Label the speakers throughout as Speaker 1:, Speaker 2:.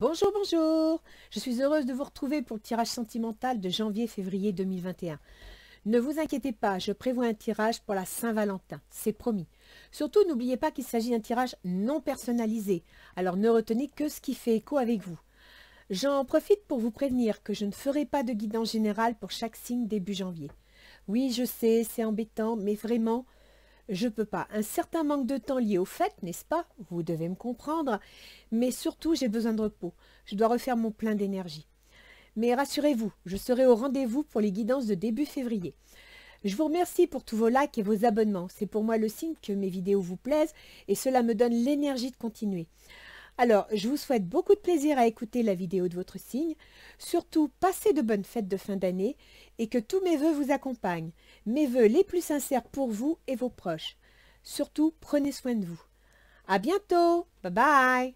Speaker 1: Bonjour, bonjour. Je suis heureuse de vous retrouver pour le tirage sentimental de janvier-février 2021. Ne vous inquiétez pas, je prévois un tirage pour la Saint-Valentin, c'est promis. Surtout, n'oubliez pas qu'il s'agit d'un tirage non personnalisé, alors ne retenez que ce qui fait écho avec vous. J'en profite pour vous prévenir que je ne ferai pas de guidance générale pour chaque signe début janvier. Oui, je sais, c'est embêtant, mais vraiment, je peux pas. Un certain manque de temps lié aux fêtes, n'est-ce pas? Vous devez me comprendre. Mais surtout, j'ai besoin de repos. Je dois refaire mon plein d'énergie. Mais rassurez-vous, je serai au rendez-vous pour les guidances de début février. Je vous remercie pour tous vos likes et vos abonnements. C'est pour moi le signe que mes vidéos vous plaisent et cela me donne l'énergie de continuer. Alors, je vous souhaite beaucoup de plaisir à écouter la vidéo de votre signe. Surtout, passez de bonnes fêtes de fin d'année et que tous mes vœux vous accompagnent. Mes vœux les plus sincères pour vous et vos proches. Surtout, prenez soin de vous. À bientôt. Bye bye.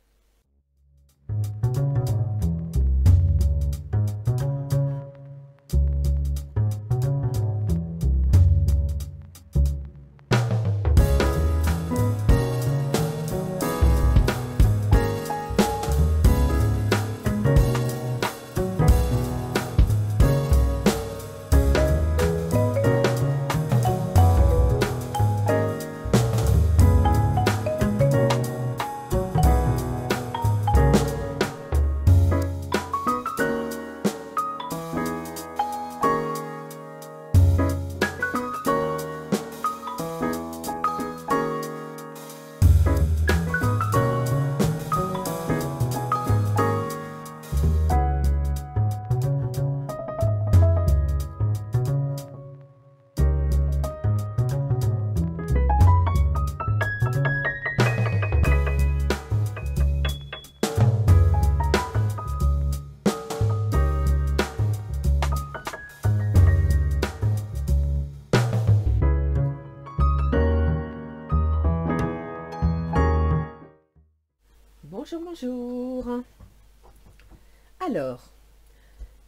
Speaker 1: Bonjour, bonjour. Alors,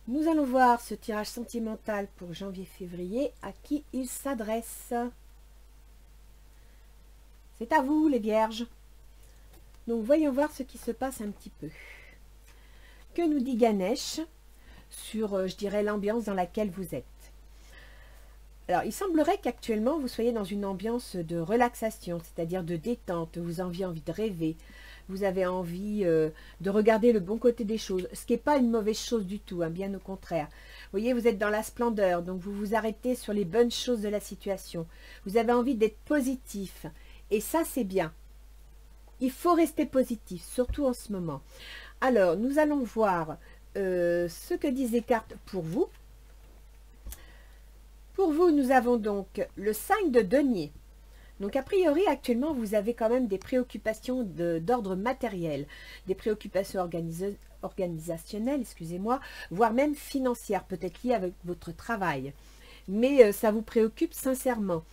Speaker 1: nous allons voir ce tirage sentimental pour janvier-février, à qui il s'adresse. C'est à vous, les vierges. Donc, voyons voir ce qui se passe un petit peu. Que nous dit Ganesh sur, je dirais, l'ambiance dans laquelle vous êtes? Alors, il semblerait qu'actuellement, vous soyez dans une ambiance de relaxation, c'est-à-dire de détente. Vous avez envie de rêver. Vous avez envie de regarder le bon côté des choses, ce qui n'est pas une mauvaise chose du tout, hein, bien au contraire. Vous voyez, vous êtes dans la splendeur, donc vous vous arrêtez sur les bonnes choses de la situation. Vous avez envie d'être positif, et ça, c'est bien. Il faut rester positif, surtout en ce moment. Alors, nous allons voir ce que disent les cartes pour vous. Pour vous, nous avons donc le 5 de denier. Donc, a priori, actuellement, vous avez quand même des préoccupations d'ordre matériel, des préoccupations organisationnelles, excusez-moi, voire même financières, peut-être liées avec votre travail. Mais ça vous préoccupe sincèrement.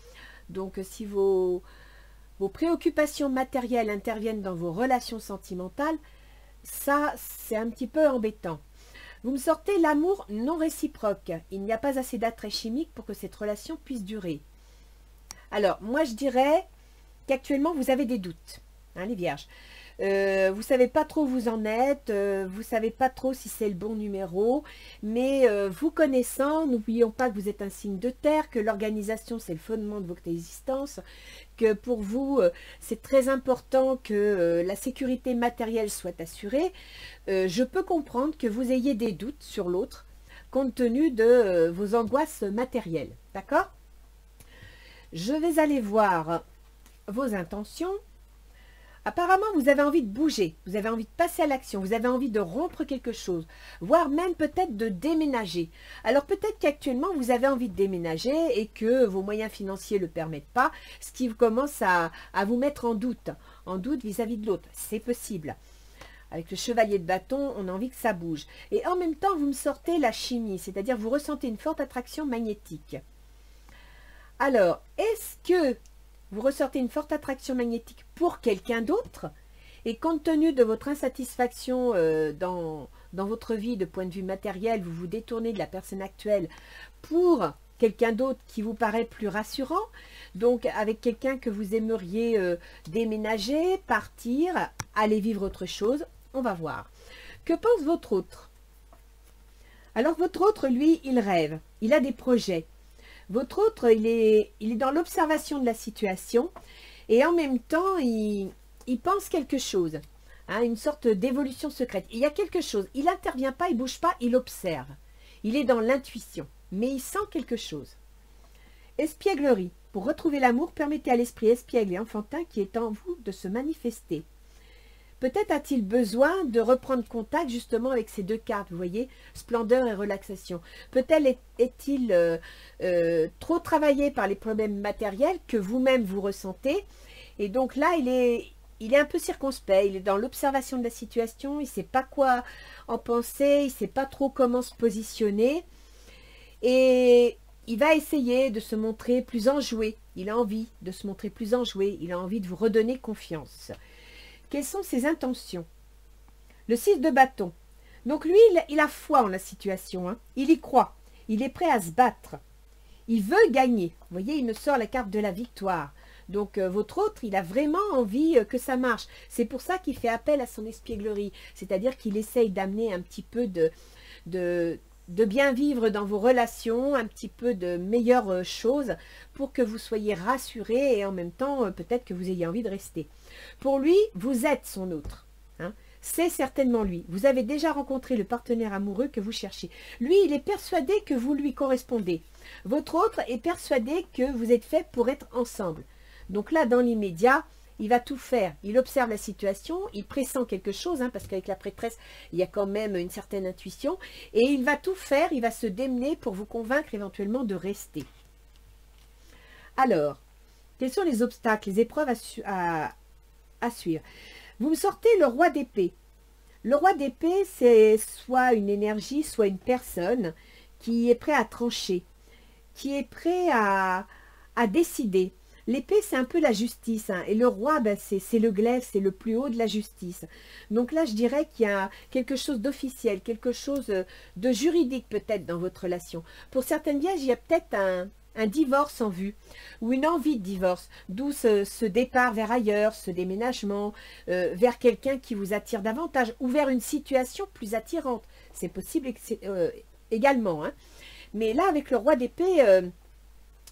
Speaker 1: Donc, si vos préoccupations matérielles interviennent dans vos relations sentimentales, ça, c'est un petit peu embêtant. Vous me sortez l'amour non réciproque. Il n'y a pas assez d'attrait chimique pour que cette relation puisse durer. Alors, moi, je dirais qu'actuellement, vous avez des doutes, hein, les vierges. Vous ne savez pas trop où vous en êtes, vous ne savez pas trop si c'est le bon numéro, mais vous connaissant, n'oublions pas que vous êtes un signe de terre, que l'organisation, c'est le fondement de votre existence, que pour vous, c'est très important que la sécurité matérielle soit assurée. Je peux comprendre que vous ayez des doutes sur l'autre, compte tenu de vos angoisses matérielles, d'accord ? Je vais aller voir vos intentions. Apparemment, vous avez envie de bouger, vous avez envie de passer à l'action, vous avez envie de rompre quelque chose, voire même peut-être de déménager. Alors peut-être qu'actuellement, vous avez envie de déménager et que vos moyens financiers ne le permettent pas, ce qui commence à vous mettre en doute vis-à-vis de l'autre. C'est possible. Avec le chevalier de bâton, on a envie que ça bouge. Et en même temps, vous me sortez la chimie, c'est-à-dire vous ressentez une forte attraction magnétique. Alors, est-ce que vous ressortez une forte attraction magnétique pour quelqu'un d'autre? Et compte tenu de votre insatisfaction dans votre vie de point de vue matériel, vous vous détournez de la personne actuelle pour quelqu'un d'autre qui vous paraît plus rassurant, donc avec quelqu'un que vous aimeriez déménager, partir, aller vivre autre chose, on va voir. Que pense votre autre? Alors votre autre, lui, il rêve, il a des projets. Votre autre, il est dans l'observation de la situation et en même temps, il pense quelque chose, hein, une sorte d'évolution secrète. Il y a quelque chose, il n'intervient pas, il ne bouge pas, il observe. Il est dans l'intuition, mais il sent quelque chose. Espièglerie. Pour retrouver l'amour, permettez à l'esprit espiègle et enfantin qui est en vous de se manifester. Peut-être a-t-il besoin de reprendre contact justement avec ces deux cartes, vous voyez, splendeur et relaxation. Peut-être est-il trop travaillé par les problèmes matériels que vous-même vous ressentez. Et donc là, il est un peu circonspect, il est dans l'observation de la situation, il ne sait pas quoi en penser, il ne sait pas trop comment se positionner. Et il va essayer de se montrer plus enjoué, il a envie de se montrer plus enjoué, il a envie de vous redonner confiance. Quelles sont ses intentions? Le 6 de bâton. Donc lui, il a foi en la situation, hein. Il y croit, il est prêt à se battre. Il veut gagner. Vous voyez, il me sort la carte de la victoire. Donc votre autre, il a vraiment envie que ça marche. C'est pour ça qu'il fait appel à son espièglerie. C'est-à-dire qu'il essaye d'amener un petit peu de bien vivre dans vos relations, un petit peu de meilleures choses pour que vous soyez rassurés et en même temps, peut-être que vous ayez envie de rester. Pour lui, vous êtes son autre. Hein. C'est certainement lui. Vous avez déjà rencontré le partenaire amoureux que vous cherchez. Lui, il est persuadé que vous lui correspondez. Votre autre est persuadé que vous êtes fait pour être ensemble. Donc là, dans l'immédiat, il va tout faire. Il observe la situation, il pressent quelque chose, hein, parce qu'avec la prêtresse, il y a quand même une certaine intuition, et il va tout faire, il va se démener pour vous convaincre éventuellement de rester. Alors, quels sont les obstacles, les épreuves à suivre? Vous me sortez le roi d'épée. Le roi d'épée, c'est soit une énergie, soit une personne qui est prêt à trancher, qui est prêt à décider. L'épée, c'est un peu la justice, hein, et le roi, ben, c'est le glaive, c'est le plus haut de la justice. Donc là, je dirais qu'il y a quelque chose d'officiel, quelque chose de juridique peut-être dans votre relation. Pour certaines vierges, il y a peut-être un divorce en vue, ou une envie de divorce, d'où ce départ vers ailleurs, ce déménagement, vers quelqu'un qui vous attire davantage, ou vers une situation plus attirante. C'est possible également. Hein. Mais là, avec le roi d'épée...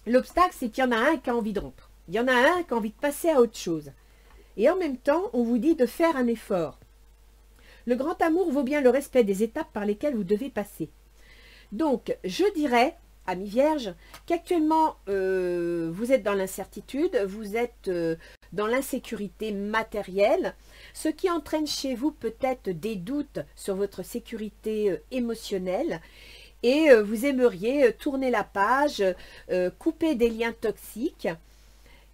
Speaker 1: l'obstacle, c'est qu'il y en a un qui a envie de rompre. Il y en a un qui a envie de passer à autre chose. Et en même temps, on vous dit de faire un effort. Le grand amour vaut bien le respect des étapes par lesquelles vous devez passer. Donc, je dirais, amis vierges, qu'actuellement, vous êtes dans l'incertitude, vous êtes dans l'insécurité matérielle, ce qui entraîne chez vous peut-être des doutes sur votre sécurité émotionnelle. Et vous aimeriez tourner la page, couper des liens toxiques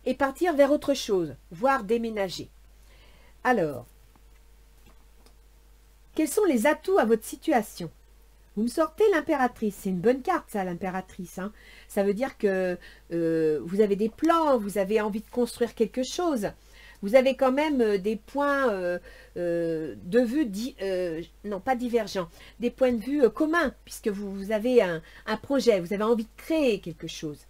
Speaker 1: et partir vers autre chose, voire déménager. Alors, quels sont les atouts à votre situation? Vous me sortez l'impératrice. C'est une bonne carte, ça, l'impératrice. Hein. Ça veut dire que vous avez des plans, vous avez envie de construire quelque chose. Vous avez quand même des points de vue, non pas divergents, des points de vue communs, puisque vous avez un projet, vous avez envie de créer quelque chose.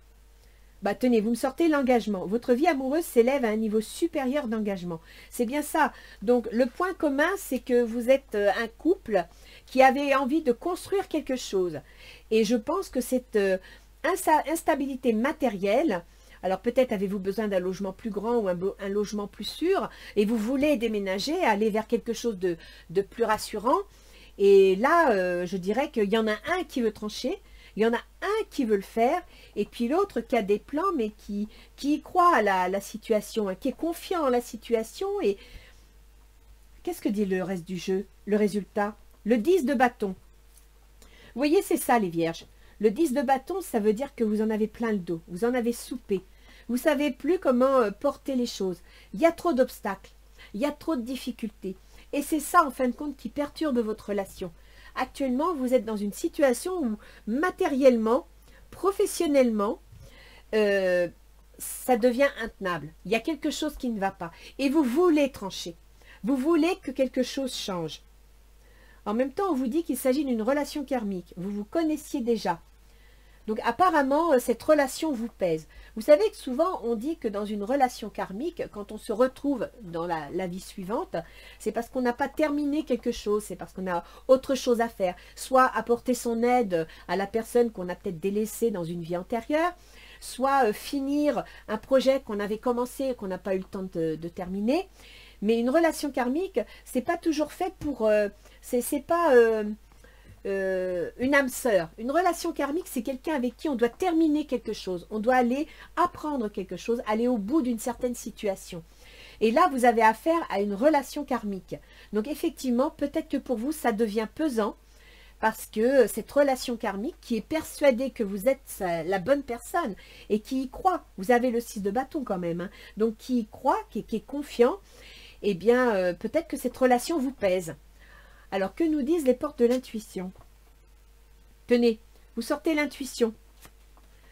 Speaker 1: Bah tenez, vous me sortez l'engagement. Votre vie amoureuse s'élève à un niveau supérieur d'engagement. C'est bien ça. Donc le point commun, c'est que vous êtes un couple qui avait envie de construire quelque chose. Et je pense que cette instabilité matérielle... Alors peut-être avez-vous besoin d'un logement plus grand ou un logement plus sûr et vous voulez déménager, aller vers quelque chose de plus rassurant. Et là, je dirais qu'il y en a un qui veut trancher, il y en a un qui veut le faire et puis l'autre qui a des plans mais qui y croit à la situation, hein, qui est confiant en la situation. Et qu'est-ce que dit le reste du jeu, le résultat? Le 10 de bâton. Vous voyez, c'est ça les vierges. Le 10 de bâton, ça veut dire que vous en avez plein le dos, vous en avez soupé. Vous ne savez plus comment porter les choses. Il y a trop d'obstacles, il y a trop de difficultés. Et c'est ça, en fin de compte, qui perturbe votre relation. Actuellement, vous êtes dans une situation où, matériellement, professionnellement, ça devient intenable. Il y a quelque chose qui ne va pas. Et vous voulez trancher. Vous voulez que quelque chose change. En même temps, on vous dit qu'il s'agit d'une relation karmique. Vous vous connaissiez déjà. Donc apparemment, cette relation vous pèse. Vous savez que souvent, on dit que dans une relation karmique, quand on se retrouve dans la vie suivante, c'est parce qu'on n'a pas terminé quelque chose, c'est parce qu'on a autre chose à faire. Soit apporter son aide à la personne qu'on a peut-être délaissée dans une vie antérieure, soit finir un projet qu'on avait commencé et qu'on n'a pas eu le temps de terminer. Mais une relation karmique, c'est pas toujours fait pour... c'est pas... une âme sœur. Une relation karmique, c'est quelqu'un avec qui on doit terminer quelque chose. On doit aller apprendre quelque chose, aller au bout d'une certaine situation. Et là, vous avez affaire à une relation karmique. Donc effectivement, peut-être que pour vous, ça devient pesant parce que cette relation karmique qui est persuadée que vous êtes la bonne personne et qui y croit, vous avez le 6 de bâton quand même, hein, donc qui y croit, qui est confiant, eh bien peut-être que cette relation vous pèse. Alors, que nous disent les portes de l'intuition? Tenez, vous sortez l'intuition.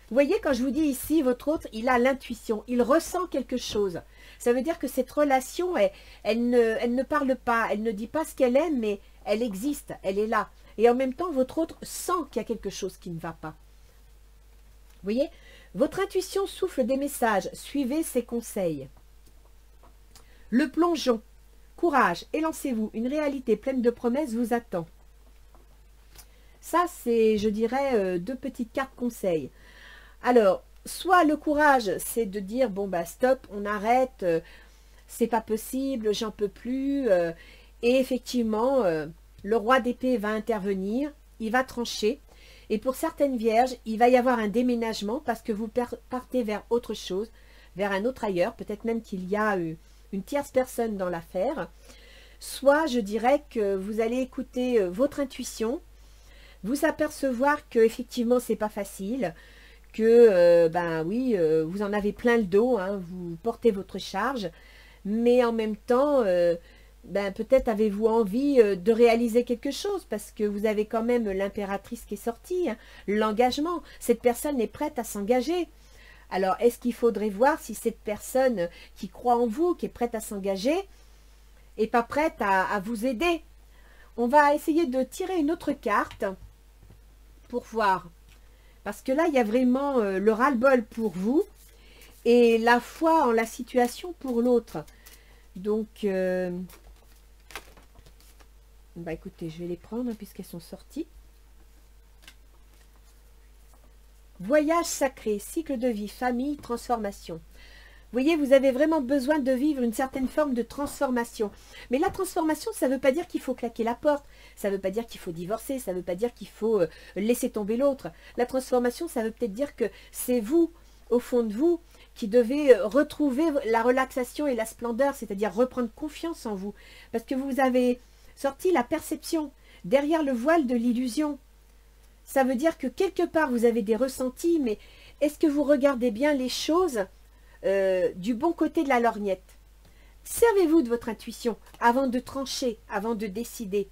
Speaker 1: Vous voyez, quand je vous dis ici, votre autre, il a l'intuition, il ressent quelque chose. Ça veut dire que cette relation, elle ne parle pas, elle ne dit pas ce qu'elle aime, mais elle existe, elle est là. Et en même temps, votre autre sent qu'il y a quelque chose qui ne va pas. Vous voyez, votre intuition souffle des messages, suivez ses conseils. Le plongeon. Courage, élancez-vous, une réalité pleine de promesses vous attend. Ça, c'est, je dirais, deux petites cartes conseils. Alors, soit le courage, c'est de dire, bon, bah stop, on arrête, c'est pas possible, j'en peux plus. Et effectivement, le roi d'épée va intervenir, il va trancher. Et pour certaines vierges, il va y avoir un déménagement parce que vous partez vers autre chose, vers un autre ailleurs. Peut-être même qu'il y a une tierce personne dans l'affaire, soit je dirais que vous allez écouter votre intuition, vous apercevoir que effectivement c'est pas facile, que ben oui, vous en avez plein le dos, hein, vous portez votre charge, mais en même temps, ben peut-être avez-vous envie de réaliser quelque chose, parce que vous avez quand même l'impératrice qui est sortie, hein, l'engagement, cette personne est prête à s'engager. Alors, est-ce qu'il faudrait voir si cette personne qui croit en vous, qui est prête à s'engager, n'est pas prête à vous aider? On va essayer de tirer une autre carte pour voir. Parce que là, il y a vraiment le ras-le-bol pour vous et la foi en la situation pour l'autre. Donc, bah écoutez, je vais les prendre puisqu'elles sont sorties. Voyage sacré, cycle de vie, famille, transformation. Vous voyez, vous avez vraiment besoin de vivre une certaine forme de transformation. Mais la transformation, ça ne veut pas dire qu'il faut claquer la porte. Ça ne veut pas dire qu'il faut divorcer. Ça ne veut pas dire qu'il faut laisser tomber l'autre. La transformation, ça veut peut-être dire que c'est vous, au fond de vous, qui devez retrouver la relaxation et la splendeur, c'est-à-dire reprendre confiance en vous. Parce que vous avez sorti la perception derrière le voile de l'illusion. Ça veut dire que quelque part, vous avez des ressentis, mais est-ce que vous regardez bien les choses du bon côté de la lorgnette? Servez-vous de votre intuition avant de trancher, avant de décider.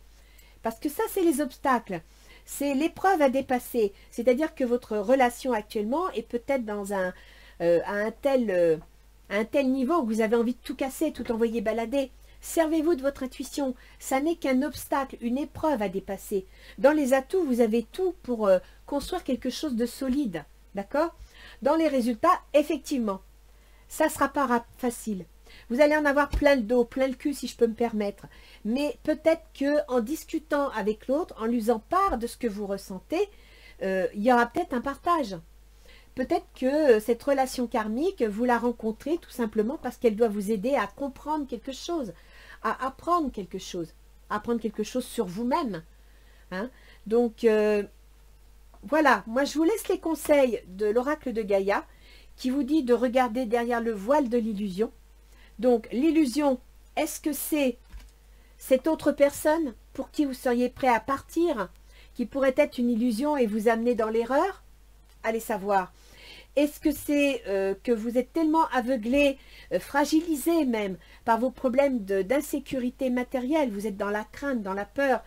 Speaker 1: Parce que ça, c'est les obstacles. C'est l'épreuve à dépasser. C'est-à-dire que votre relation actuellement est peut-être dans à un tel niveau que vous avez envie de tout casser, tout envoyer balader. Servez-vous de votre intuition. Ça n'est qu'un obstacle, une épreuve à dépasser. Dans les atouts, vous avez tout pour construire quelque chose de solide. D'accord? Dans les résultats, effectivement, ça ne sera pas facile. Vous allez en avoir plein le dos, plein le cul, si je peux me permettre. Mais peut-être qu'en discutant avec l'autre, en lui faisant part de ce que vous ressentez, il y aura peut-être un partage. Peut-être que cette relation karmique, vous la rencontrez tout simplement parce qu'elle doit vous aider à comprendre quelque chose, à apprendre quelque chose sur vous-même. Hein? Donc, voilà, moi je vous laisse les conseils de l'oracle de Gaïa qui vous dit de regarder derrière le voile de l'illusion. Donc, l'illusion, est-ce que c'est cette autre personne pour qui vous seriez prêt à partir, qui pourrait être une illusion et vous amener dans l'erreur? Allez savoir. Est-ce que c'est que vous êtes tellement aveuglé, fragilisé même, par vos problèmes d'insécurité matérielle, vous êtes dans la crainte, dans la peur,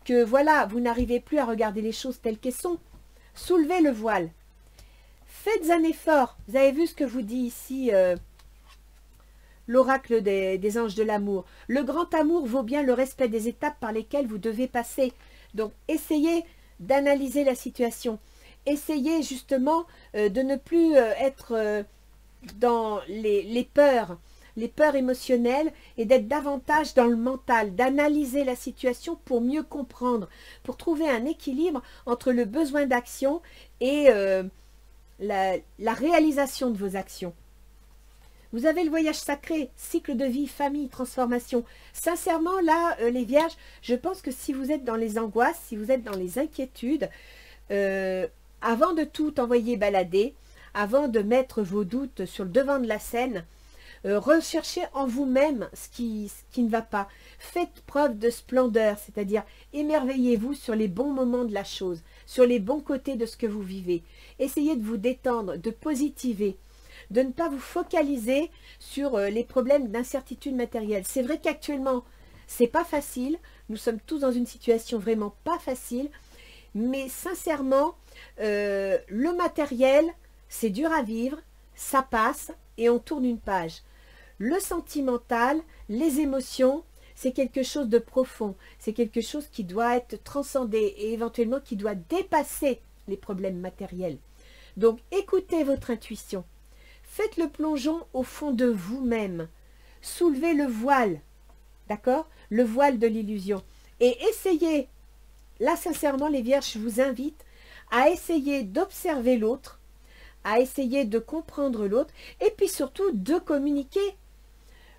Speaker 1: que voilà, vous n'arrivez plus à regarder les choses telles qu'elles sont? Soulevez le voile. Faites un effort. Vous avez vu ce que vous dit ici l'oracle des anges de l'amour. Le grand amour vaut bien le respect des étapes par lesquelles vous devez passer. Donc, essayez d'analyser la situation. essayez justement de ne plus être dans les peurs émotionnelles et d'être davantage dans le mental, d'analyser la situation pour mieux comprendre, pour trouver un équilibre entre le besoin d'action et la réalisation de vos actions. Vous avez le voyage sacré, cycle de vie, famille, transformation. Sincèrement, là, les vierges, je pense que si vous êtes dans les angoisses, si vous êtes dans les inquiétudes, avant de tout envoyer balader, avant de mettre vos doutes sur le devant de la scène, recherchez en vous-même ce qui ne va pas. Faites preuve de splendeur, c'est-à-dire émerveillez-vous sur les bons moments de la chose, sur les bons côtés de ce que vous vivez. Essayez de vous détendre, de positiver, de ne pas vous focaliser sur les problèmes d'incertitude matérielle. C'est vrai qu'actuellement, c'est pas facile. Nous sommes tous dans une situation vraiment pas facile. Mais sincèrement, le matériel, c'est dur à vivre, ça passe et on tourne une page. Le sentimental, les émotions, c'est quelque chose de profond. C'est quelque chose qui doit être transcendé et éventuellement qui doit dépasser les problèmes matériels. Donc, écoutez votre intuition. Faites le plongeon au fond de vous-même. Soulevez le voile, d'accord? Le voile de l'illusion. Et essayez, là sincèrement les vierges, je vous invite à essayer d'observer l'autre, à essayer de comprendre l'autre, et puis surtout de communiquer.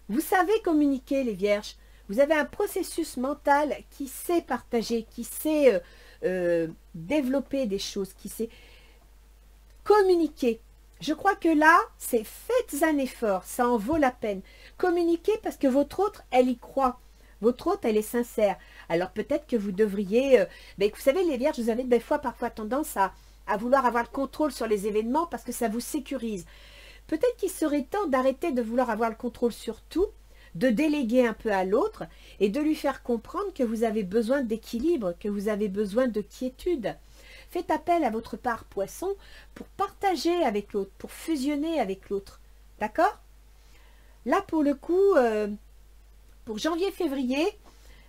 Speaker 1: Vous savez communiquer les vierges. Vous avez un processus mental qui sait partager, qui sait développer des choses, qui sait communiquer. Je crois que là, c'est faites un effort, ça en vaut la peine. Communiquez parce que votre autre, elle y croit. Votre autre, elle est sincère. Alors peut-être que vous devriez... vous savez, les vierges, vous avez des fois, parfois tendance à vouloir avoir le contrôle sur les événements parce que ça vous sécurise. Peut-être qu'il serait temps d'arrêter de vouloir avoir le contrôle sur tout, de déléguer un peu à l'autre et de lui faire comprendre que vous avez besoin d'équilibre, que vous avez besoin de quiétude. Faites appel à votre part poisson pour partager avec l'autre, pour fusionner avec l'autre. D'accord? Là, pour le coup, pour janvier-février,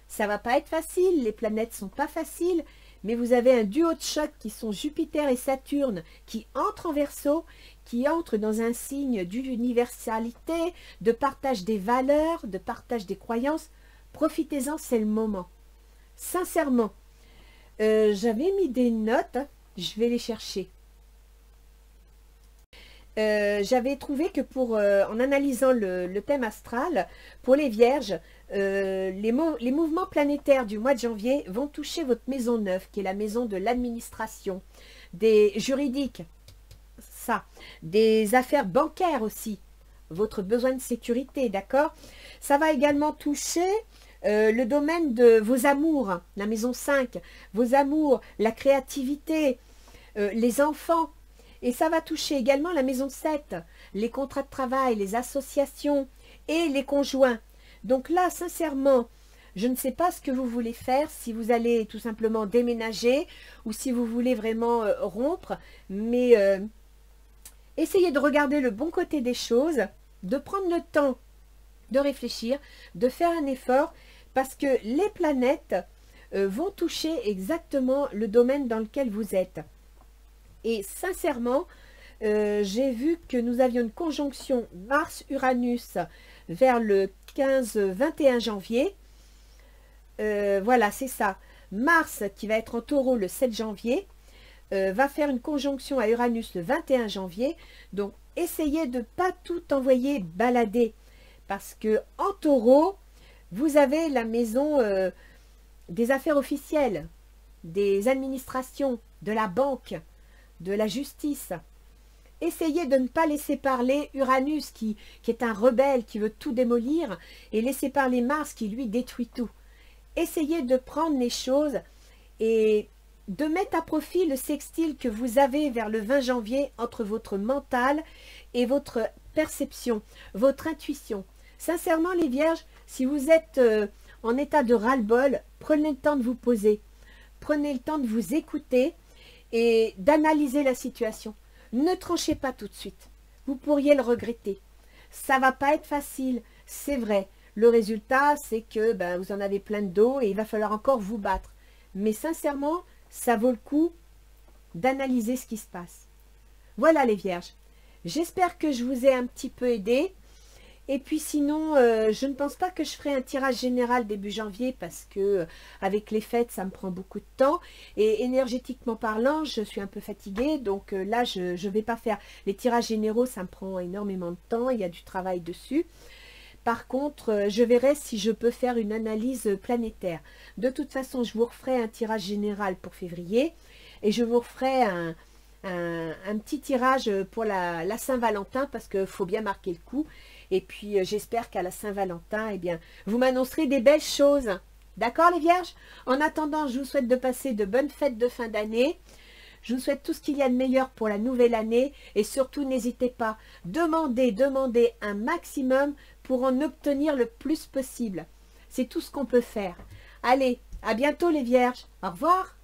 Speaker 1: ça va pas être facile. Les planètes sont pas faciles. Mais vous avez un duo de choc qui sont Jupiter et Saturne qui entrent en Verseau, qui entrent dans un signe d'universalité, de partage des valeurs, de partage des croyances. Profitez-en, c'est le moment. Sincèrement. J'avais mis des notes, je vais les chercher. J'avais trouvé que en analysant le thème astral, pour les vierges, les mouvements planétaires du mois de janvier vont toucher votre maison 9, qui est la maison de l'administration, des juridiques, ça, des affaires bancaires aussi, votre besoin de sécurité, d'accord? Ça va également toucher le domaine de vos amours, la maison 5, vos amours, la créativité, les enfants. Et ça va toucher également la maison 7, les contrats de travail, les associations et les conjoints. Donc là, sincèrement, je ne sais pas ce que vous voulez faire, si vous allez tout simplement déménager ou si vous voulez vraiment rompre. Mais essayez de regarder le bon côté des choses, de prendre le temps de réfléchir, de faire un effort. Parce que les planètes vont toucher exactement le domaine dans lequel vous êtes. Et sincèrement, j'ai vu que nous avions une conjonction Mars-Uranus vers le 15-21 janvier. Voilà, c'est ça. Mars, qui va être en taureau le 7 janvier, va faire une conjonction à Uranus le 21 janvier. Donc, essayez de ne pas tout envoyer balader. Parce que en taureau, vous avez la maison des affaires officielles, des administrations, de la banque, de la justice. Essayez de ne pas laisser parler Uranus qui est un rebelle, qui veut tout démolir, et laisser parler Mars qui lui détruit tout. Essayez de prendre les choses et de mettre à profit le sextile que vous avez vers le 20 janvier entre votre mental et votre perception, votre intuition. Sincèrement, les vierges, si vous êtes en état de ras-le-bol, prenez le temps de vous poser. Prenez le temps de vous écouter et d'analyser la situation. Ne tranchez pas tout de suite. Vous pourriez le regretter. Ça va pas être facile, c'est vrai. Le résultat, c'est que vous en avez plein de dos et il va falloir encore vous battre. Mais sincèrement, ça vaut le coup d'analyser ce qui se passe. Voilà les Vierges. J'espère que je vous ai un petit peu aidé. Et puis sinon, je ne pense pas que je ferai un tirage général début janvier parce que avec les fêtes, ça me prend beaucoup de temps. Et énergétiquement parlant, je suis un peu fatiguée. Donc là, je ne vais pas faire les tirages généraux, ça me prend énormément de temps. Il y a du travail dessus. Par contre, je verrai si je peux faire une analyse planétaire. De toute façon, je vous referai un tirage général pour février. Et je vous referai un petit tirage pour la Saint-Valentin parce qu'il faut bien marquer le coup. Et puis, j'espère qu'à la Saint-Valentin, eh bien, vous m'annoncerez des belles choses. D'accord, les Vierges? En attendant, je vous souhaite de passer de bonnes fêtes de fin d'année. Je vous souhaite tout ce qu'il y a de meilleur pour la nouvelle année. Et surtout, n'hésitez pas, demandez un maximum pour en obtenir le plus possible. C'est tout ce qu'on peut faire. Allez, à bientôt, les Vierges. Au revoir.